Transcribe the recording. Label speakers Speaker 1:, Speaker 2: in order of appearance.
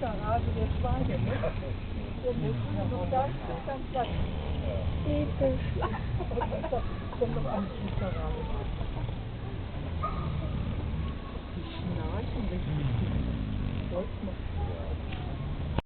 Speaker 1: Garage der Schweine, ne? Und da steht dann Platz.
Speaker 2: Episch.
Speaker 1: Kommt noch eine Tiefgarage. Die schnarchen richtig. Läuft noch.